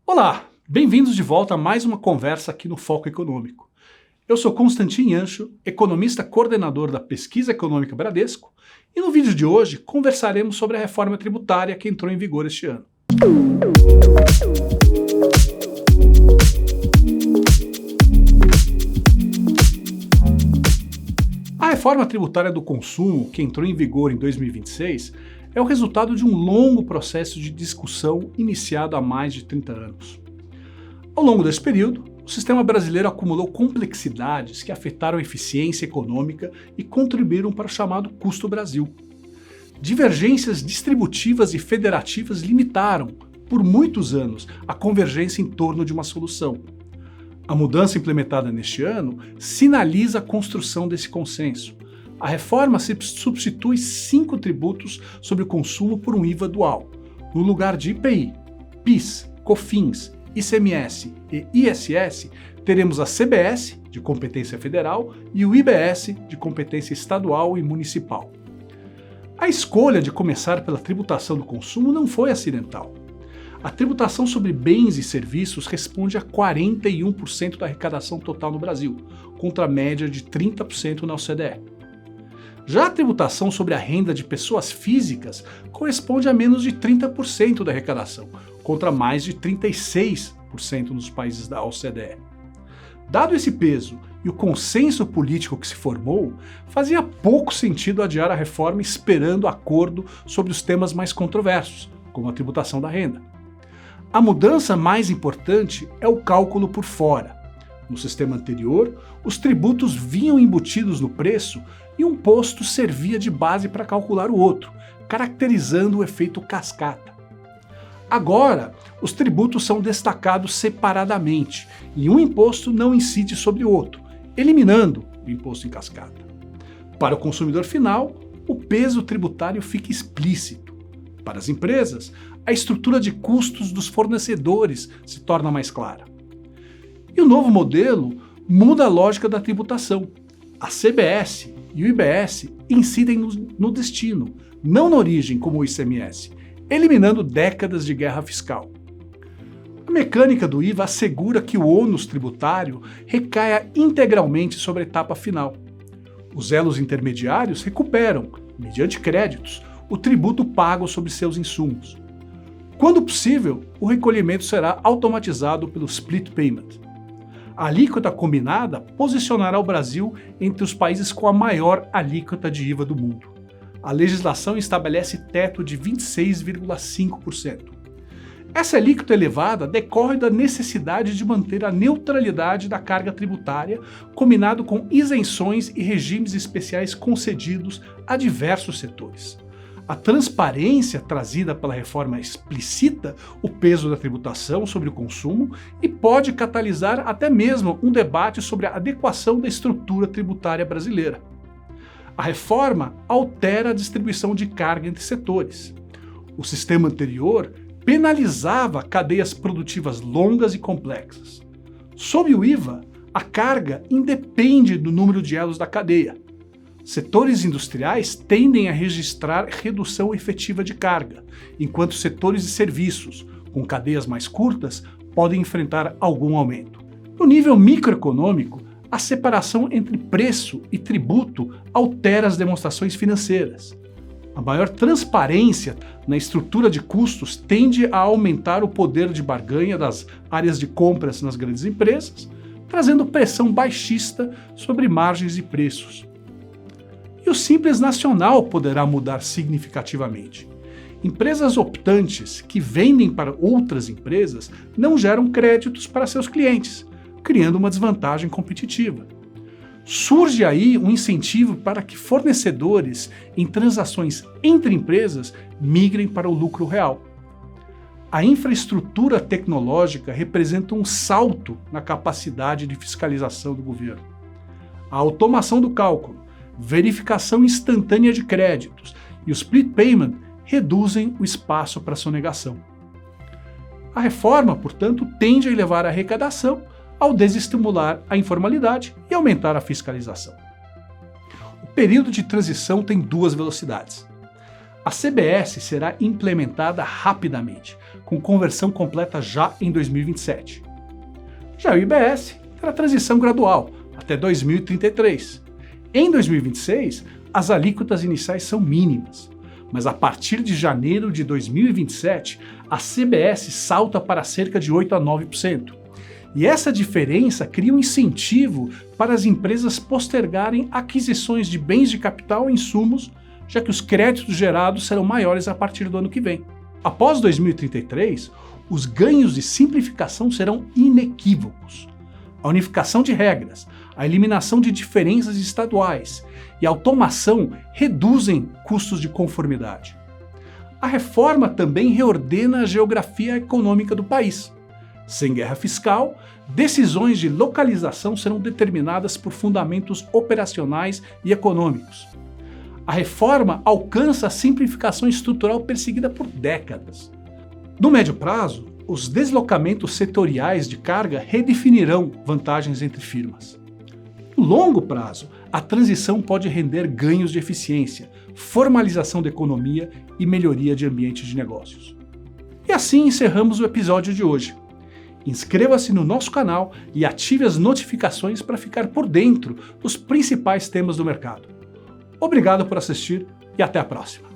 Olá, bem-vindos de volta a mais uma conversa aqui no Foco Econômico. Eu sou Constantin Yancho, economista coordenador da Pesquisa Econômica Bradesco, e no vídeo de hoje conversaremos sobre a reforma tributária que entrou em vigor este ano. A reforma tributária do consumo, que entrou em vigor em 2026, é o resultado de um longo processo de discussão iniciado há mais de 30 anos. Ao longo desse período, o sistema brasileiro acumulou complexidades que afetaram a eficiência econômica e contribuíram para o chamado custo Brasil. Divergências distributivas e federativas limitaram, por muitos anos, a convergência em torno de uma solução. A mudança implementada neste ano sinaliza a construção desse consenso. A reforma substitui 5 tributos sobre o consumo por um IVA dual, no lugar de IPI, PIS, COFINS, ICMS e ISS, teremos a CBS, de competência federal, e o IBS, de competência estadual e municipal. A escolha de começar pela tributação do consumo não foi acidental. A tributação sobre bens e serviços responde a 41% da arrecadação total no Brasil, contra a média de 30% na OCDE. Já a tributação sobre a renda de pessoas físicas corresponde a menos de 30% da arrecadação, contra mais de 36% nos países da OCDE. Dado esse peso e o consenso político que se formou, fazia pouco sentido adiar a reforma esperando acordo sobre os temas mais controversos, como a tributação da renda. A mudança mais importante é o cálculo por fora. No sistema anterior, os tributos vinham embutidos no preço e um posto servia de base para calcular o outro, caracterizando o efeito cascata. Agora, os tributos são destacados separadamente e um imposto não incide sobre o outro, eliminando o imposto em cascata. Para o consumidor final, o peso tributário fica explícito. Para as empresas, a estrutura de custos dos fornecedores se torna mais clara. E o novo modelo muda a lógica da tributação. A CBS e o IBS incidem no destino, não na origem como o ICMS, eliminando décadas de guerra fiscal. A mecânica do IVA assegura que o ônus tributário recaia integralmente sobre a etapa final. Os elos intermediários recuperam, mediante créditos, o tributo pago sobre seus insumos. Quando possível, o recolhimento será automatizado pelo split payment. A alíquota combinada posicionará o Brasil entre os países com a maior alíquota de IVA do mundo. A legislação estabelece teto de 26,5%. Essa alíquota elevada decorre da necessidade de manter a neutralidade da carga tributária, combinado com isenções e regimes especiais concedidos a diversos setores. A transparência trazida pela reforma explicita o peso da tributação sobre o consumo e pode catalisar até mesmo um debate sobre a adequação da estrutura tributária brasileira. A reforma altera a distribuição de carga entre setores. O sistema anterior penalizava cadeias produtivas longas e complexas. Sob o IVA, a carga independe do número de elos da cadeia. Setores industriais tendem a registrar redução efetiva de carga, enquanto setores de serviços, com cadeias mais curtas, podem enfrentar algum aumento. No nível microeconômico, a separação entre preço e tributo altera as demonstrações financeiras. A maior transparência na estrutura de custos tende a aumentar o poder de barganha das áreas de compras nas grandes empresas, trazendo pressão baixista sobre margens e preços. E o Simples Nacional poderá mudar significativamente. Empresas optantes que vendem para outras empresas não geram créditos para seus clientes, criando uma desvantagem competitiva. Surge aí um incentivo para que fornecedores em transações entre empresas migrem para o lucro real. A infraestrutura tecnológica representa um salto na capacidade de fiscalização do governo. A automação do cálculo, verificação instantânea de créditos e o split payment reduzem o espaço para sonegação. A reforma, portanto, tende a elevar a arrecadação ao desestimular a informalidade e aumentar a fiscalização. O período de transição tem duas velocidades. A CBS será implementada rapidamente, com conversão completa já em 2027. Já o IBS terá transição gradual, até 2033. Em 2026, as alíquotas iniciais são mínimas, mas a partir de janeiro de 2027, a CBS salta para cerca de 8 a 9%. E essa diferença cria um incentivo para as empresas postergarem aquisições de bens de capital e insumos, já que os créditos gerados serão maiores a partir do ano que vem. Após 2033, os ganhos de simplificação serão inequívocos. A unificação de regras, a eliminação de diferenças estaduais e a automação reduzem custos de conformidade. A reforma também reordena a geografia econômica do país. Sem guerra fiscal, decisões de localização serão determinadas por fundamentos operacionais e econômicos. A reforma alcança a simplificação estrutural perseguida por décadas. No médio prazo, os deslocamentos setoriais de carga redefinirão vantagens entre firmas. No longo prazo, a transição pode render ganhos de eficiência, formalização da economia e melhoria de ambiente de negócios. E assim encerramos o episódio de hoje. Inscreva-se no nosso canal e ative as notificações para ficar por dentro dos principais temas do mercado. Obrigado por assistir e até a próxima!